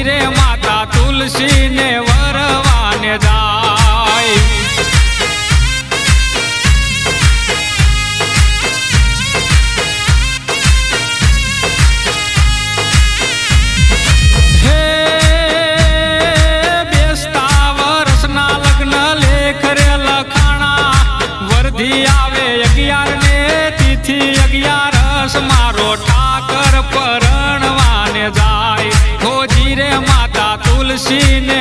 રે માતા તુલસી ને વરવાને જાય। હે બેસતા વર્ષના લગ્ન લેખ રે લખાણા વરધી આવે 11 ને તિથિ 11 મારો ઠાકર પરણવાને જાય। હોજી રે માતા તુલસી ને